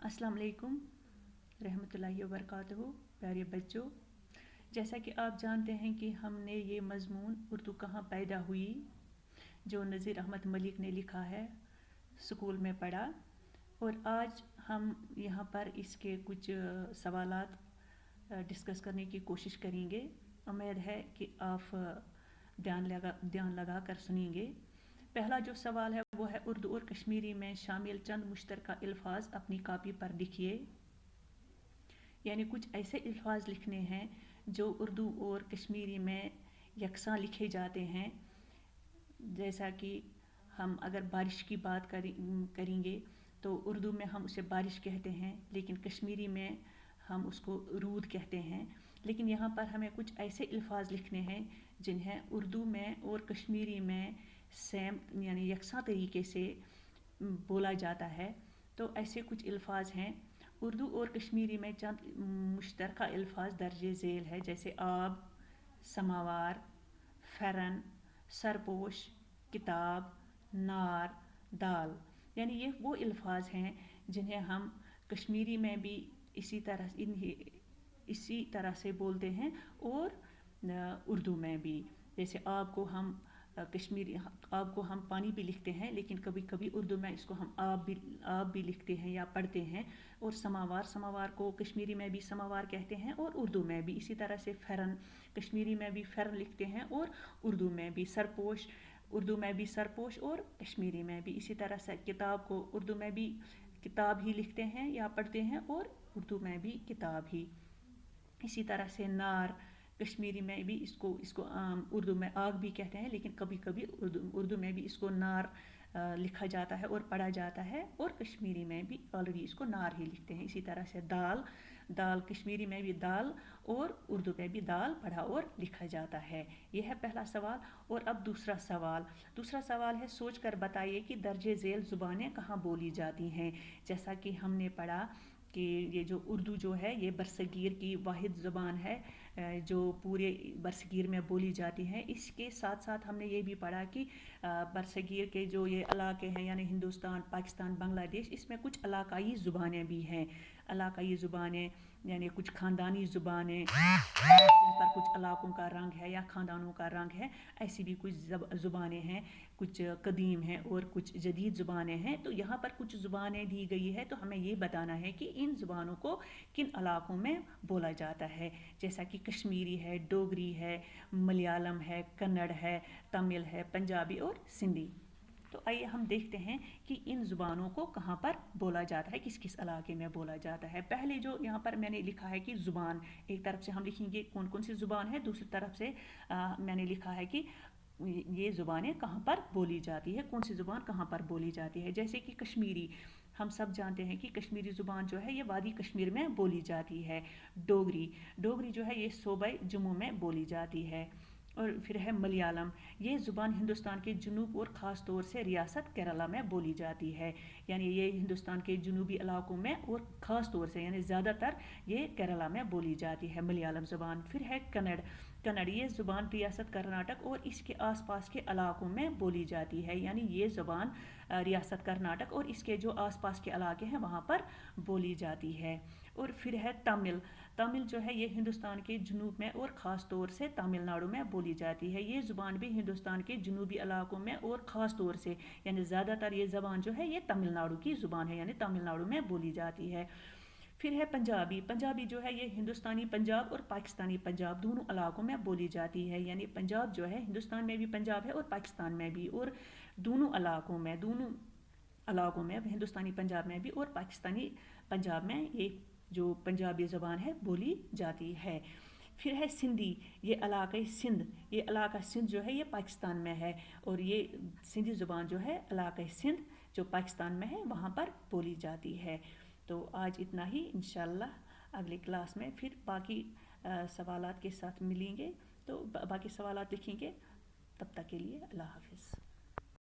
अस्सलाम वालेकुम रहमतुल्लाहि व बरकातहू। प्यारे बच्चों, जैसा कि आप जानते हैं कि हमने ये मज़मून उर्दू कहाँ पैदा हुई जो नज़ीर अहमद मलिक ने लिखा है स्कूल में पढ़ा, और आज हम यहाँ पर इसके कुछ सवालात डिस्कस करने की कोशिश करेंगे। उम्मीद है कि आप ध्यान लगा कर सुनेंगे। पहला जो सवाल है वो है, उर्दू और कश्मीरी में शामिल चंद मुश्तरका अल्फाज अपनी कापी पर लिखिए। यानी कुछ ऐसे अल्फाज लिखने हैं जो उर्दू और कश्मीरी में यकसां लिखे जाते हैं। जैसा कि हम अगर बारिश की बात करेंगे तो उर्दू में हम उसे बारिश कहते हैं, लेकिन कश्मीरी में हम उसको रूद कहते हैं। लेकिन यहाँ पर हमें कुछ ऐसे अल्फाज लिखने हैं जिन्हें उर्दू में और कश्मीरी में सेम यानी यकसा तरीके से बोला जाता है। तो ऐसे कुछ अल्फाज हैं। उर्दू और कश्मीरी में चंद मुश्तरका अल्फाज दर्जे झेल है, जैसे आब, समावार, फ़रन, सरपोश, किताब, नार, दाल। यानी ये वो अल्फाज हैं जिन्हें हम कश्मीरी में भी इसी तरह से बोलते हैं और उर्दू में भी। जैसे आब को हम आब को हम पानी भी लिखते हैं, लेकिन कभी कभी उर्दू में इसको हम आब भी लिखते हैं या पढ़ते हैं। और समावार को कश्मीरी में भी समावार कहते हैं और उर्दू में भी इसी तरह से। फ़रन कश्मीरी में भी फ़रन लिखते हैं और उर्दू में भी। सरपोश उर्दू में भी सरपोश और कश्मीरी में भी इसी तरह से। किताब को उर्दू में भी किताब ही लिखते हैं या पढ़ते हैं और उर्दू में भी किताब ही। इसी तरह से नार कश्मीरी में भी इसको उर्दू में आग भी कहते हैं, लेकिन कभी कभी उर्दू में भी इसको नार लिखा जाता है और पढ़ा जाता है, और कश्मीरी में भी ऑलरेडी इसको नार ही लिखते हैं। इसी तरह से दाल कश्मीरी में भी दाल और उर्दू में भी दाल पढ़ा और लिखा जाता है। यह है पहला सवाल। और अब दूसरा सवाल है, सोच कर बताइए कि दर्जे झेल ज़ुबानें कहाँ बोली जाती हैं। जैसा कि हमने पढ़ा कि ये जो उर्दू जो है ये बरसगीर की वाहिद ज़ुबान है जो पूरे बरसगीर में बोली जाती है। इसके साथ साथ हमने ये भी पढ़ा कि बरसगीर के जो ये इलाके हैं यानी हिंदुस्तान, पाकिस्तान, बांग्लादेश, इसमें कुछ इलाकाई ज़ुबानें भी हैं। इलाकाई ज़ुबानें यानी कुछ ख़ानदानी ज़ुबानें जिन पर कुछ इलाकों का रंग है या ख़ानदानों का रंग है। ऐसी भी कुछ ज़ुबानें हैं, कुछ कदीम हैं और कुछ जदीद ज़ुबानें हैं। तो यहाँ पर कुछ ज़ुबानें दी गई है, तो हमें ये बताना है कि इन ज़ुबानों को किन इलाकों में बोला जाता है। जैसा कि कश्मीरी है, डोगरी है, मलयालम है, कन्नड़ है, तमिल है, पंजाबी और सिंधी। तो आइए हम देखते हैं कि इन ज़ुबानों को कहाँ पर बोला जाता है, किस किस इलाके में बोला जाता है। पहले जो यहाँ पर मैंने लिखा है कि ज़ुबान, एक तरफ से हम लिखेंगे कौन कौन सी ज़ुबान है, दूसरी तरफ से मैंने लिखा है कि ये ज़ुबानें कहाँ पर बोली जाती है, कौन सी ज़ुबान कहाँ पर बोली जाती है। जैसे कि कश्मीरी, हम सब जानते हैं कि कश्मीरी ज़ुबान जो है ये वादी कश्मीर में बोली जाती है। डोगरी जो है ये सूबे जम्मू में बोली जाती है। और फिर है मलयालम, ये ज़ुबान हिंदुस्तान के जुनूब और ख़ास तौर से रियासत केरला में बोली जाती है। यानी ये हिंदुस्तान के जुनूबी इलाकों में और ख़ास तौर से यानी ज़्यादातर ये केरला में बोली जाती है मलयालम ज़ुबान। फिर है कन्नड़, ये ज़ुबान रियासत कर्नाटक और इसके आसपास के इलाकों में बोली जाती है। यानी ये ज़ुबान रियासत कर्नाटक और इसके जो आसपास के इलाके हैं वहाँ पर बोली जाती है। और फिर है तमिल जो है ये हिंदुस्तान के जुनूब में और ख़ास तौर से तमिलनाडु में बोली जाती है। ये ज़ुबान भी हिंदुस्तान के जुनूबी इलाकों में और ख़ास तौर से यानी ज़्यादातर ये ज़बान जो है ये तमिलनाडु की ज़ुबान है, यानी तमिलनाडु में बोली जाती है। फिर है पंजाबी जो है ये हिंदुस्तानी पंजाब और पाकिस्तानी पंजाब दोनों इलाकों में बोली जाती है। यानी पंजाब जो है हिंदुस्तान में भी पंजाब है और पाकिस्तान में भी, और दोनों इलाकों में हिंदुस्तानी पंजाब में भी और पाकिस्तानी पंजाब में ये जो पंजाबी ज़बान है बोली जाती है। फिर है सिंधी, ये इलाका सिंध जो है ये पाकिस्तान में है, और ये सिंधी ज़ुबान जो है इलाका सिंध जो पाकिस्तान में है वहाँ पर बोली जाती है। तो आज इतना ही, इंशाल्लाह अगली क्लास में फिर बाकी सवालात के साथ मिलेंगे, तो बाकी सवालात लिखेंगे। तब तक के लिए अल्लाह हाफ़िज़।